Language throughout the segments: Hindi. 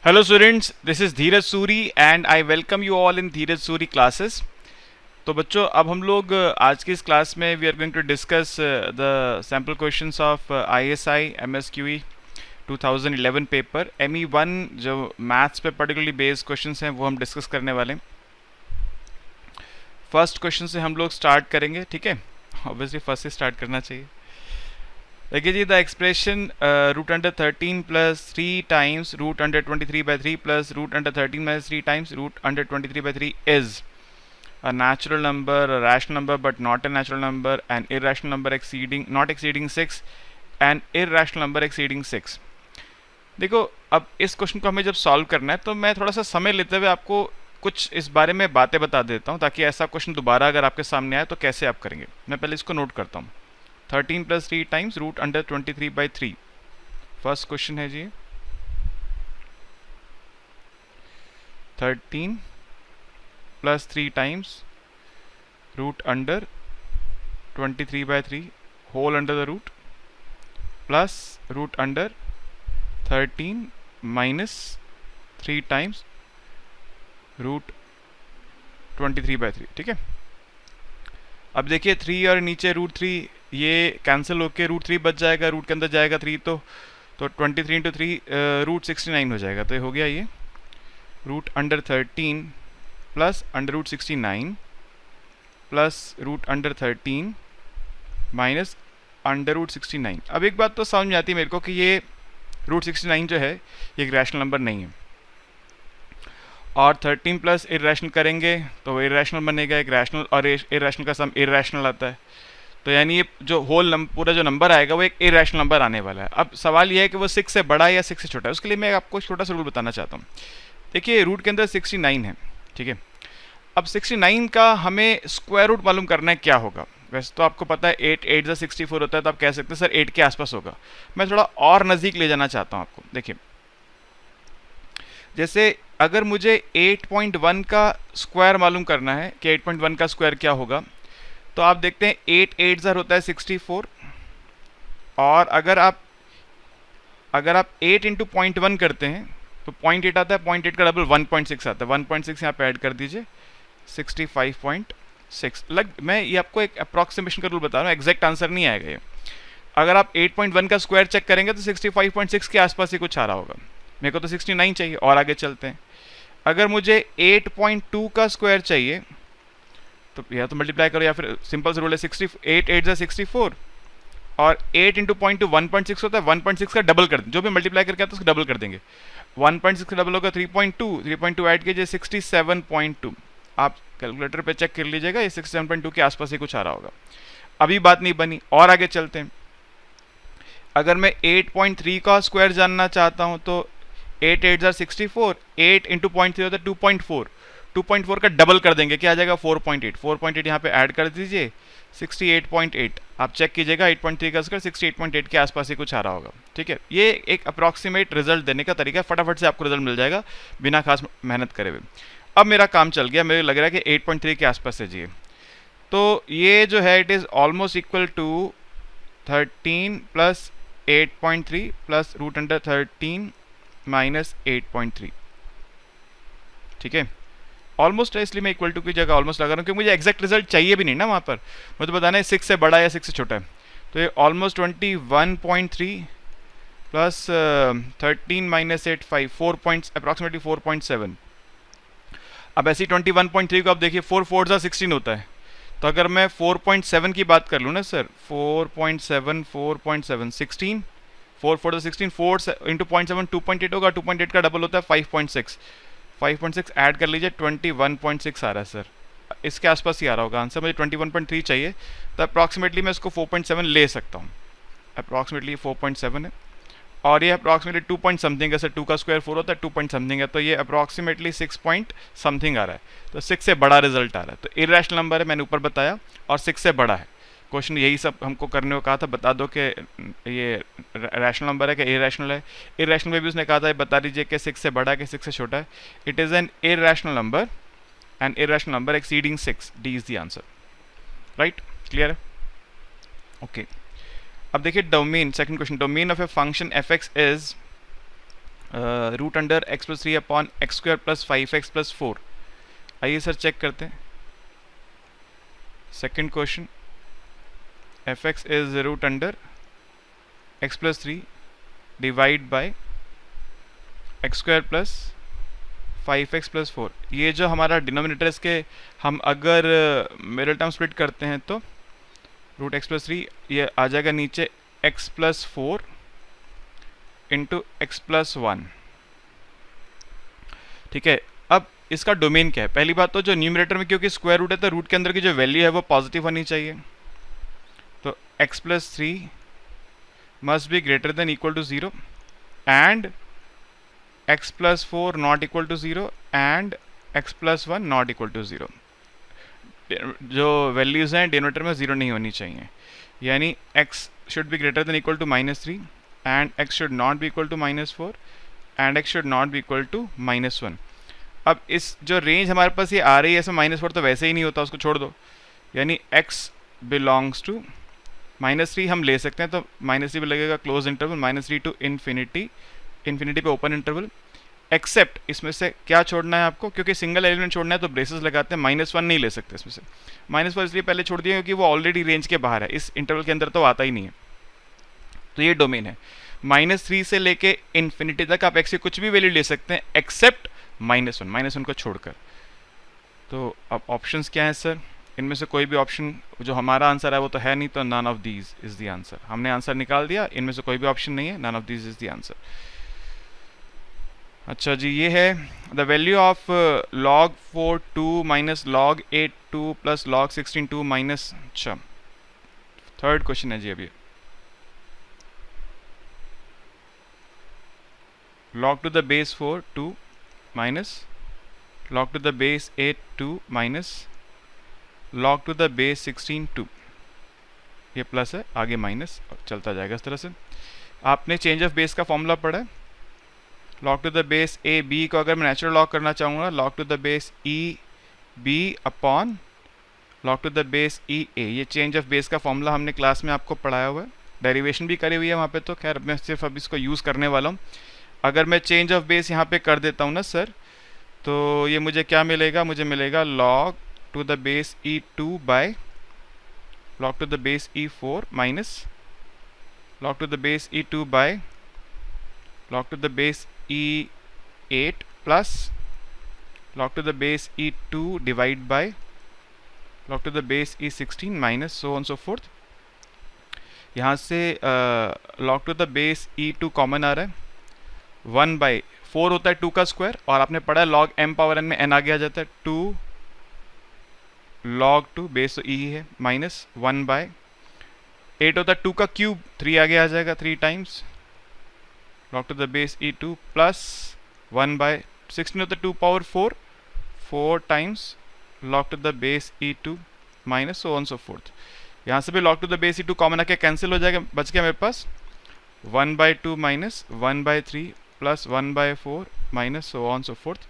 Hello students, this is Dheeraj Suri and I welcome you all in Dheeraj Suri classes. तो बच्चों अब हम लोग आज की इस क्लास में we are going to discuss the sample questions of ISI MSQE 2011 paper ME1 जो मैथ्स पे पर्टिकुलरली बेस्ड क्वेश्चंस हैं वो हम डिस्कस करने वाले हैं. फर्स्ट क्वेश्चन से हम लोग स्टार्ट करेंगे, ठीक है. ऑब्वियसली फर्स्ट से स्टार्ट करना चाहिए. देखिए जी, the expression root under 13 plus 3 times root under 23/3 plus root under 13 minus 3 times root under 23/3 is a natural number, a rational number but not a natural number, an irrational number not exceeding 6, an irrational number exceeding 6. देखो अब इस क्वेश्चन को हमें जब सॉल्व करना है तो मैं थोड़ा सा समय लेते हुए आपको कुछ इस बारे में बातें बता देता हूँ ताकि ऐसा क्वेश्चन दोबारा अगर आपके सामने आए तो कैसे आप करेंगे. मैं पहले इसको नोट करता हूँ. 13 plus 3 times root under 23/3. First question है जी 13 plus 3 times root under 23/3 whole under the root plus root under 13 minus 3 times root 23/3. ठीक है. अब देखिए 3 और नीचे रूट 3 ये कैंसिल होके रूट 3 बच जाएगा, रूट के अंदर जाएगा 3 तो 23 इंटू 3 रूट 69 हो जाएगा. तो ये हो गया ये root under 13 plus under root 69 plus root under 13 minus under root 69. अब एक बात तो समझ में आती है मेरे को कि ये रूट 69 जो है ये एक रैशनल नंबर नहीं है और 13 प्लस इरेशनल करेंगे तो वो इरेशनल बनेगा. एक रैशनल और इरेशनल का सम इरेशनल आता है तो यानी ये जो होल पूरा जो नंबर आएगा वो एक इरेशनल नंबर आने वाला है. अब सवाल ये है कि वो 6 से बड़ा है या 6 से छोटा है. उसके लिए मैं आपको छोटा सा रूल बताना चाहता हूँ. देखिए रूट के अंदर 69 है, ठीक है. अब 69 का हमें स्क्वायर रूट मालूम करना है क्या होगा. वैसे तो आपको पता है 8 8 64 होता है तो आप कह सकते हैं सर 8 के आसपास होगा. मैं थोड़ा और नज़दीक ले जाना चाहता हूँ आपको. देखिए जैसे अगर मुझे 8.1 का स्क्वायर मालूम करना है कि 8.1 का स्क्वायर क्या होगा तो आप देखते हैं 8 8 होता है 64 और अगर आप 8 इंटू 0.1 करते हैं तो 0.8 आता है. 0.8 का डबल 1.6 आता है. 1.6 यहाँ पे ऐड कर दीजिए 65.6 लग. मैं ये आपको एक अप्रॉक्सीमेशन का रूल बता रहा हूँ, एग्जैक्ट आंसर नहीं आएगा ये. अगर आप 8.1 का स्क्वायर चेक करेंगे तो 65.6 के आसपास ही कुछ आ रहा होगा. मेरे को तो 69 चाहिए. और आगे चलते हैं. अगर मुझे 8.2 का स्क्वायर चाहिए तो या तो मल्टीप्लाई करो या फिर सिंपल से रूल है 8 8 64 और 8 इंटू 0.2 1.6 होता है. 1.6 का डबल कर दें, जो भी मल्टीप्लाई करके आता है उसको डबल कर देंगे. 1.6 का डबल होगा 3.2 ऐड कीजिए 67.2. आप कैलकुलेटर पे चेक कर लीजिएगा ये 67.2 के आसपास ही कुछ आ रहा होगा. अभी बात नहीं बनी. और आगे चलते हैं. अगर मैं 8.3 का स्क्वायर जानना चाहता हूं तो 8 8 64 8 इंटू 0.3 होता है 2.4. 2.4 का डबल कर देंगे, क्या आ जाएगा 4.8. 4.8 यहाँ पे ऐड कर दीजिए 68.8. आप चेक कीजिएगा 8.3 का स्क्वायर 68.8 के आसपास ही कुछ आ रहा होगा. ठीक है. ये एक अप्रॉक्सीमेट रिजल्ट देने का तरीका है. फटाफट से आपको रिजल्ट मिल जाएगा बिना खास मेहनत करे हुए. अब मेरा काम चल गया. मुझे लग रहा है कि 8.3 के आसपास है जी. तो ये जो है it is almost equal to 13 plus 8.3 plus root under 13 minus 8.3. ठीक है. ऑलमोस्ट है इसलिए मैं इक्वल टू की जगह ऑलमोस्ट लगा रहा हूँ क्योंकि मुझे एग्जैक्ट रिजल्ट चाहिए भी नहीं ना वहाँ पर. मुझे तो बताना है 6 से बड़ा है 6 से छोटा है. तो ये ऑलमोस्ट 21.3 प्लस 13 माइनस 8 5 अप्रॉक्सीमेटली 4.7. अब ऐसे 21.3 को आप देखिए 4 4 16 होता है. तो अगर मैं 4.7 की बात कर लूँ ना सर 4.7 16 4 4 16 4 इंटू 0.7 2.8 होगा. 2.8 का डबल होता है 5.6. 5.6 ऐड कर लीजिए 21.6 आ रहा है सर. इसके आसपास ही आ रहा होगा आंसर. मुझे 21.3 चाहिए तो अप्रॉक्सीमेटली मैं इसको 4.7 ले सकता हूँ. अप्रॉक्सीमेटली 4.7 है और ये अप्रॉक्सीमेटली 2 पॉइंट समथिंग है सर. 2 का स्क्वायर 4 होता है 2 पॉइंट समथिंग है तो ये अप्रॉक्सीमेटली 6 पॉइंट समथिंग आ रहा है. तो 6 से बड़ा रिजल्ट आ रहा है. तो इरेशनल नंबर है, मैंने ऊपर बताया, और 6 से बड़ा है. क्वेश्चन यही सब हमको करने को कहा था. बता दो कि ये रैशनल नंबर है कि इरेशनल है. इरेशनल में भी उसने कहा था बता दीजिए कि 6 से बड़ा है कि 6 से छोटा है. It is an irrational number and irrational number exceeding 6. D is the answer. Right. Clear है. ओके. अब देखिए domain. Second question. Domain of a function f x is root under x plus 3 upon x square plus 5x plus 4। आइए सर चेक करते हैं। Second question, F x is root under x plus 3 divide by x square plus 5x plus 4। ये जो हमारा डिनोमिनेटर इसके हम अगर मिडिल टर्म स्प्लिट करते हैं तो रूट एक्स प्लस 3 ये आ जाएगा नीचे x plus 4 into x plus 1। ठीक है, अब इसका डोमेन क्या है? पहली बात तो जो न्यूमरेटर में क्योंकि स्क्वायर रूट है तो रूट के अंदर की जो वैल्यू है वो पॉजिटिव होनी चाहिए। तो x plus 3 must be greater than equal to 0 and x plus 4 not equal to 0 and x plus 1 not equal to 0। जो वैल्यूज हैं डिनोमिनेटर में 0 नहीं होनी चाहिए, यानी x should be greater than equal to -3 and x should not be equal to -4 and x should not be equal to -1। अब इस जो रेंज हमारे पास ये आ रही है इसमें -4 तो वैसे ही नहीं होता, उसको छोड़ दो, यानी x बिलोंग्स टू -3 हम ले सकते हैं, तो -3 पे लगेगा close interval -3 to infinity, infinity पे ओपन इंटरवल। एक्सेप्ट इसमें से क्या छोड़ना है आपको, क्योंकि सिंगल एलिमेंट छोड़ना है तो ब्रेसेस लगाते हैं, -1 नहीं ले सकते इसमें से। -1 इसलिए पहले छोड़ दिया क्योंकि वो ऑलरेडी रेंज के बाहर है, इस इंटरवल के अंदर तो आता ही नहीं है। तो ये डोमेन है, -3 से लेके इन्फिनिटी तक आप x की कुछ भी वैल्यू ले सकते हैं एक्सेप्ट -1 को छोड़कर। तो अब ऑप्शंस क्या है सर? इनमें से कोई भी ऑप्शन जो हमारा आंसर है वो तो है नहीं, तो none of these is the answer. हमने आंसर निकाल दिया, इनमें से कोई भी ऑप्शन नहीं है, none of these is the answer. अच्छा जी, ये है the value of log 4 2 minus log 8 2 plus log 16 2 minus. अच्छा, थर्ड क्वेश्चन है जी अभी, log to the base 4 2 minus log to the base 8 2 minus log to the base 16 2। ये प्लस है, आगे माइनस, चलता जाएगा इस तरह से। आपने चेंज ऑफ बेस का फॉर्मूला पढ़ा है, log to the base A B को अगर मैं नेचुरल लॉग करना चाहूँगा log to the base E B upon log to the base E A. ये चेंज ऑफ बेस का फॉर्मूला हमने क्लास में आपको पढ़ाया हुआ है, डेरिवेशन भी करी हुई है वहाँ पे, तो खैर मैं सिर्फ अब इसको यूज़ करने वाला हूँ। अगर मैं चेंज ऑफ बेस यहाँ पे कर देता हूँ ना सर, तो ये मुझे क्या मिलेगा? मुझे मिलेगा log to the base E 2 by log to the base E 4 minus log to the base E 2 by log to the base e8 plus log to the base e2 divide by log to the base e16 minus so on so forth. यहाँ से log to the base e2 common आ रहा है, 1 बाई 4 होता है 2 का स्क्वायर, और आपने पढ़ा है log m पावर n में n आगे आ जाता है, 2 log 2 बेस तो e ही है माइनस 1 बाय 8 होता है 2 का क्यूब, 3 आगे आ जाएगा 3 times log to the base e2 plus 1 by 16 होता है 2 power 4 times log to the base e2 minus so on so forth. यहाँ से भी log to the base e2 common आके कैंसिल हो जाएगा, बच गया मेरे पास 1 by 2 minus 1 by 3 plus 1 by 4 minus so on so forth.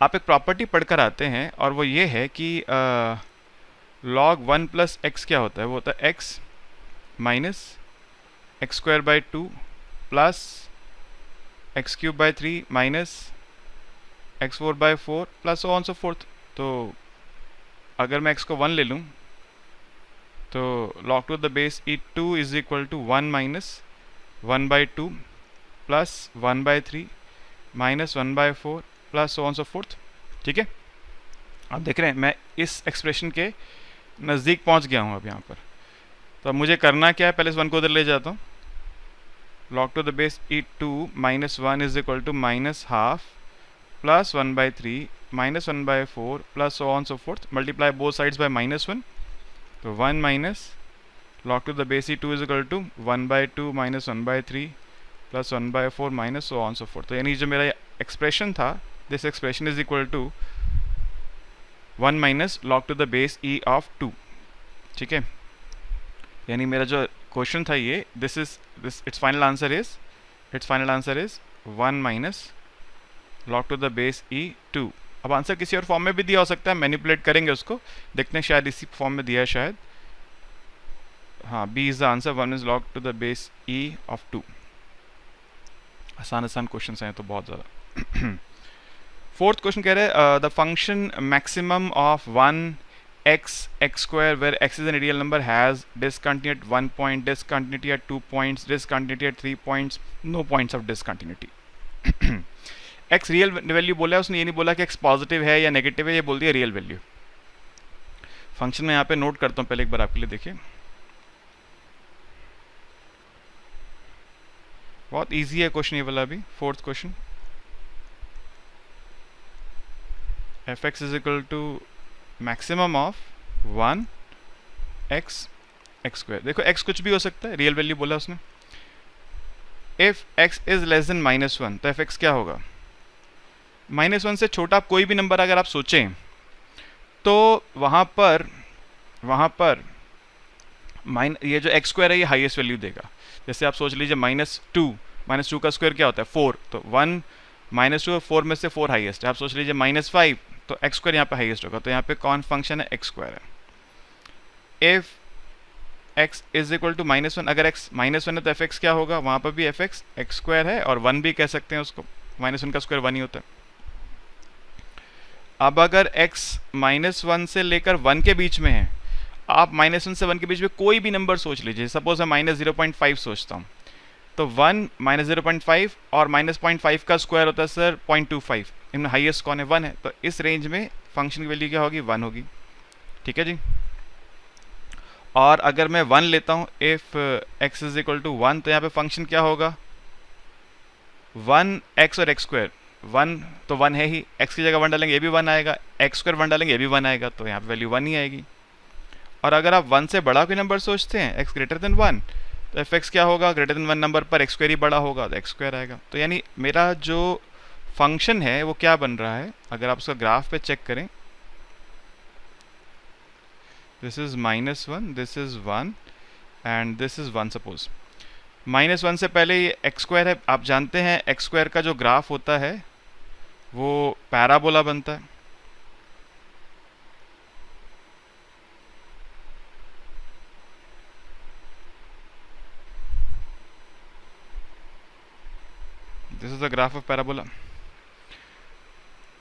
आप एक प्रॉपर्टी पढ़कर आते हैं और वो ये है कि log 1 प्लस एक्स क्या होता है? वो होता है x minus x square by 2 plus x cube by 3 minus x 4 by 4 plus on so forth. तो अगर मैं x को 1 ले लूँ तो log to the base e2 is equal to 1 minus 1 by 2 plus 1 by 3 minus 1 by 4 plus on so forth. ठीक है, आप देख रहे हैं मैं इस एक्सप्रेशन के नज़दीक पहुंच गया हूं अब यहाँ पर। तो अब मुझे करना क्या है? पहले इस 1 को उधर ले जाता हूँ, log to the base e2 minus 1 is equal to minus half plus 1 by 3 minus 1 by 4 plus so on so forth, multiply both sides by -1। तो 1 minus log to the base e2 is equal to 1 by 2 minus 1 by 3 plus 1 by 4 minus so on so forth. तो यानी जो मेरा एक्सप्रेशन था, this expression is equal to 1 minus log to the base e of 2। ठीक है, यानी मेरा जो क्वेश्चन था ये, this it's final answer is 1 minus log to the base e2। अब आंसर किसी और फॉर्म में भी दिया हो सकता है, मैनिपुलेट करेंगे उसको, देखते हैं शायद इसी फॉर्म में दिया है शायद। हाँ, b is the answer, 1 is log to the base e of 2। आसान आसान क्वेश्चन हैं तो बहुत ज़्यादा। फोर्थ क्वेश्चन कह रहे हैं the function maximum of 1x square where x is an real number has discontinuity at 1 point, discontinuity at 2 points, discontinuity at 3 points, no points of discontinuity। x real value बोला है उसने, ये नहीं बोला कि x पॉजिटिव है या नेगेटिव है, ये बोल दिया रियल वैल्यू। फंक्शन में यहाँ पे नोट करता हूँ पहले एक बार आपके लिए, देखिए बहुत इजी है क्वेश्चन ये वाला भी। Fourth question, F x is equal to maximum of 1x x square. देखो x कुछ भी हो सकता है, रियल वैल्यू बोला उसने। If x is less than -1 तो एफ एक्स क्या होगा? -1 से छोटा कोई भी नंबर अगर आप सोचें तो वहाँ पर ये जो x स्क्वायर है ये हाईएस्ट वैल्यू देगा। जैसे आप सोच लीजिए -2 का स्क्वायर क्या होता है 4, तो 1 -2 और 4 में से 4 हाईएस्ट है। आप सोच लीजिए -5 तो x स्क्वायर यहाँ पे हाईएस्ट होगा, तो यहाँ पे कौन फंक्शन है? x स्क्वायर है। If x is equal to -1, अगर x -1 है तो एफ एक्स क्या होगा? वहाँ पर भी एफ एक्स x स्क्वायर है, और 1 भी कह सकते हैं उसको, -1 का स्क्वायर 1 ही होता है। अब अगर x -1 से लेकर 1 के बीच में है, आप -1 से 1 के बीच में कोई भी नंबर सोच लीजिए, सपोज मैं -0.5 सोचता हूँ, तो 1 -0.5 और -0.5 का स्क्वायर होता है सर 0.25, इनमें हाईएस्ट कौन है? 1 है, तो इस रेंज में फंक्शन की वैल्यू क्या होगी? 1 होगी। ठीक है जी। और अगर मैं 1 लेता हूँ, if x is equal to 1, तो यहाँ पे फंक्शन क्या होगा? 1x और x स्क्वायर, 1 तो 1 है ही, x की जगह 1 डालेंगे ये भी 1 आएगा, x स्क्वायर 1 डालेंगे ये भी 1 आएगा, तो यहाँ पे वैल्यू 1 ही आएगी। और अगर आप 1 से बड़ा कोई नंबर सोचते हैं, x ग्रेटर देन 1, तो एफ एक्स क्या होगा? ग्रेटर देन 1 नंबर पर x स्क्वायर ही बड़ा होगा, तो x स्क्वायर आएगा। तो यानी मेरा जो फंक्शन है वो क्या बन रहा है? अगर आप उसका ग्राफ पे चेक करें, this is -1, this is 1 and this is 1। Suppose -1 से पहले ये x स्क्वायर है, आप जानते हैं x स्क्वायर का जो ग्राफ होता है वो पैराबोला बनता है। This is the graph of parabola.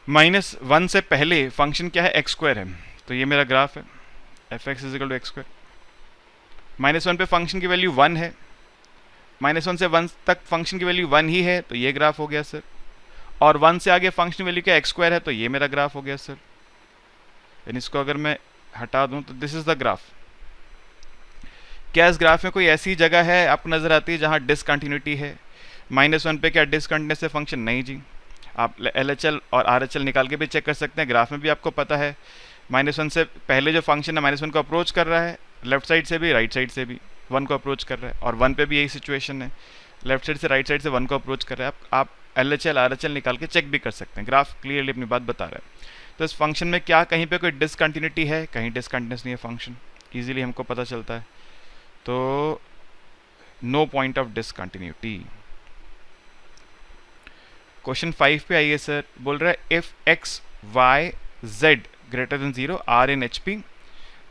-1 से पहले फंक्शन क्या है? x स्क्वायर है, तो ये मेरा ग्राफ है, F x is equal to x square. -1 पे फंक्शन की वैल्यू 1 है, -1 से 1 तक फंक्शन की वैल्यू 1 ही है, तो ये ग्राफ हो गया सर। और 1 से आगे फंक्शन वैल्यू क्या? x स्क्वायर है, तो ये मेरा ग्राफ हो गया सर। यानी इसको अगर मैं हटा दूं तो दिस इज द ग्राफ। क्या इस ग्राफ में कोई ऐसी जगह है आपको नजर आती है जहां डिसकंटिन्यूटी है? -1 पे क्या डिसकंटिन्यूस है फंक्शन? नहीं जी। आप LHL और RHL निकाल के भी चेक कर सकते हैं, ग्राफ में भी आपको पता है -1 से पहले जो फंक्शन है -1 को अप्रोच कर रहा है, लेफ्ट साइड से भी राइट साइड से भी 1 को अप्रोच कर रहा है, और 1 पे भी यही सिचुएशन है, लेफ्ट साइड से राइट साइड से 1 को अप्रोच कर रहा है। आप LHL RHL निकाल के चेक भी कर सकते हैं, ग्राफ क्लियरली अपनी बात बता रहा है। तो इस फंक्शन में क्या कहीं पे कोई डिसकंटिन्यूटी है? कहीं डिसकंटिन्यूस नहीं है फंक्शन, ईजिली हमको पता चलता है। तो no point of discontinuity. Question 5 पे आइए सर, बोल रहा है if x y z greater than 0 are in HP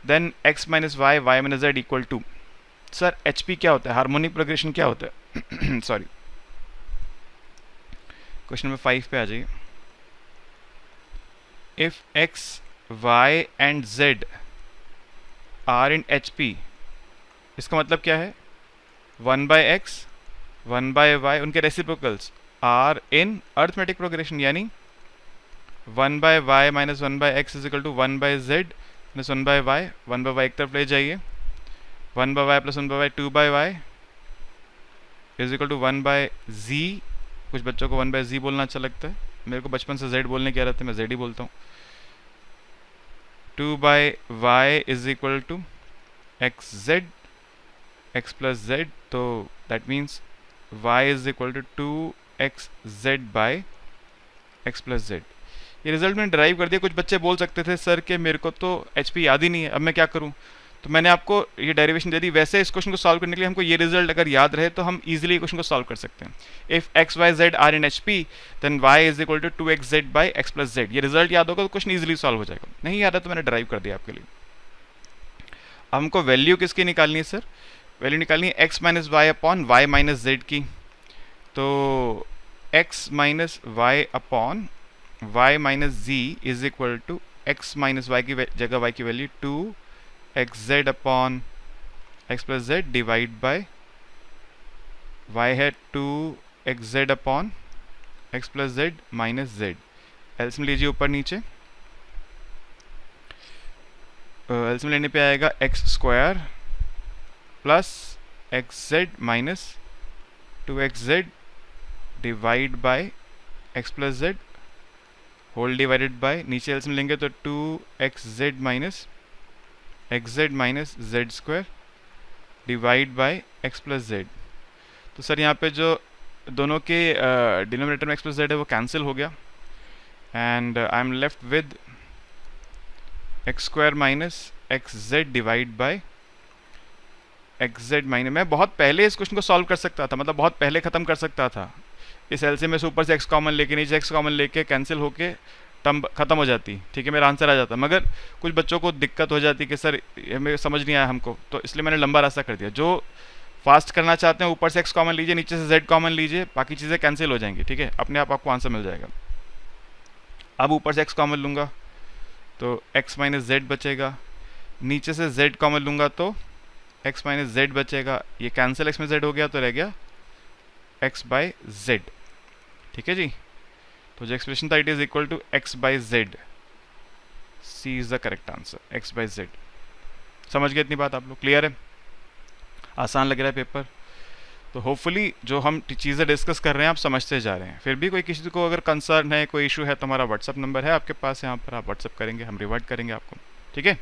then x minus y y minus z equal to. Sir HP क्या होता है? हार्मोनिक प्रोग्रेशन क्या होता है? सॉरी, क्वेश्चन नंबर 5 पे आ जाइए। इफ x y and z are in HP, इसका मतलब क्या है? 1/x 1/y उनके reciprocals are in arithmetic progression, यानी 1/y minus 1/x is equal to 1/z minus 1/y, 1/y एक तरफ ले जाइए, 1/y plus 1/y 2/y is equal to 1/z। कुछ बच्चों को 1/z बोलना अच्छा लगता है, मेरे को बचपन से z बोलने की आदत है, मैं z ही बोलता हूँ। 2/y is equal to xz x plus z, तो that means y is equal to 2xz by x plus z। ये रिजल्ट मैंने ड्राइव कर दिया। कुछ बच्चे बोल सकते थे सर कि मेरे को तो HP याद ही नहीं है, अब मैं क्या करूं? तो मैंने आपको ये डेरिवेशन दे दी। वैसे इस क्वेश्चन को सॉल्व करने के लिए हमको ये रिजल्ट अगर याद रहे तो हम इजीली क्वेश्चन को सॉल्व कर सकते हैं। If x y z are in HP then y is equal to 2xz by x plus z। ये रिजल्ट याद होगा तो क्वेश्चन इजीली सॉल्व हो जाएगा। नहीं याद है तो मैंने ड्राइव कर दिया आपके लिए। अब हमको वैल्यू किसकी निकालनी है सर? वैल्यू निकालनी है x minus Y upon Y minus Z की। तो X minus Y upon Y minus Z is equal to X minus Y की जगह वाई की value 2xz upon X plus Z divide by Y है 2xz upon X plus Z minus Z. LCM लीजिए ऊपर नीचे, एल्सियम लेने पे आएगा X square plus X Z minus 2xz divide by X plus Z whole divided by, नीचे एल्सियम लेंगे तो 2xz minus xz minus Z square divide by X plus Z. तो सर यहाँ पे जो दोनों के डिनोमिनेटर में एक्स प्लस जेड है वो कैंसिल हो गया and I am left with x square minus x Z divide by x Z minus. मैं बहुत पहले इस क्वेश्चन को सॉल्व कर सकता था, मतलब बहुत पहले ख़त्म कर सकता था। इस एलसीएम में से ऊपर से एक्स कॉमन लेके नीचे एक्स कॉमन लेके कैंसिल होके टर्म ख़त्म हो जाती, ठीक है, मेरा आंसर आ जाता। मगर कुछ बच्चों को दिक्कत हो जाती कि सर हमें समझ नहीं आया हमको, तो इसलिए मैंने लंबा रास्ता कर दिया। जो फास्ट करना चाहते हैं ऊपर से एक्स कॉमन लीजिए, नीचे से जेड कॉमन लीजिए, बाकी चीज़ें कैंसिल हो जाएंगी, ठीक है, अपने आप आपको आंसर मिल जाएगा। अब ऊपर से एक्स कॉमन लूँगा तो एक्स माइनस जेड बचेगा, नीचे से जेड कॉमन लूँगा तो एक्स माइनस जेड बचेगा, ये कैंसिल एक्स में जेड हो गया तो रह गया एक्स बाय जेड, ठीक है जी। तो जो एक्सप्रेशन था it is equal to x by z, C is the correct answer, x by z. समझ गए इतनी बात आप लोग? क्लियर है? आसान लग रहा है पेपर? तो होपफुली जो हम चीज़ें डिस्कस कर रहे हैं आप समझते जा रहे हैं। फिर भी कोई किसी को अगर कंसर्न है, कोई इशू है तो हमारा व्हाट्सअप नंबर है आपके पास, यहाँ पर आप व्हाट्सअप करेंगे, हम रिवर्ट करेंगे आपको, ठीक है।